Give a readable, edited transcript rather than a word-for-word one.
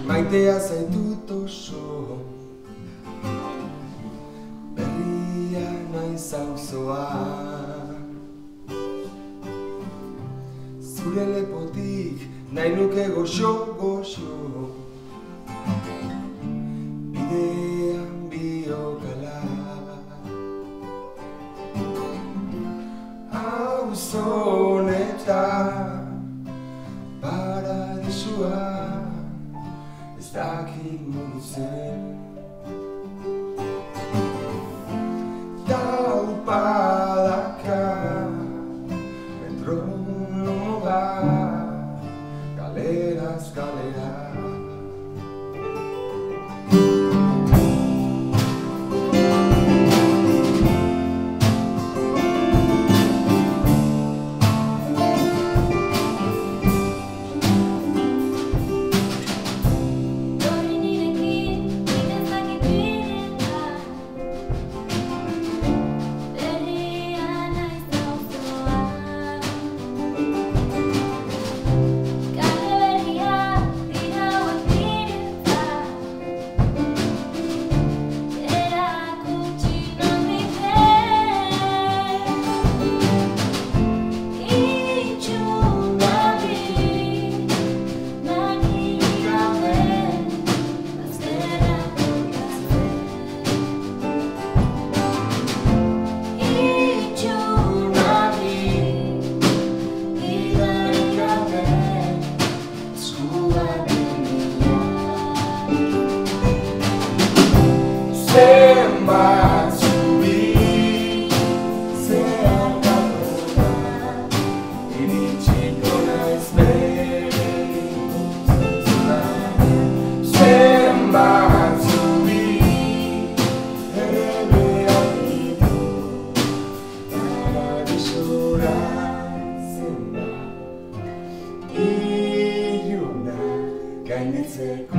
maitea zaitut oso, berria naiz auzoa. Zure lepotik nahi nuke goxo-goxo, bidean biokala. Auzo honetan paradisua ez dakit modu zen. Taupadaka metronomo bat galeraz galera. Zenbat zubi, zean gauza, iritsiko naiz bere ikutzera. Zenbat zubi, ere behar ditu, paradisura. Zenbat ilunak gainditzeko.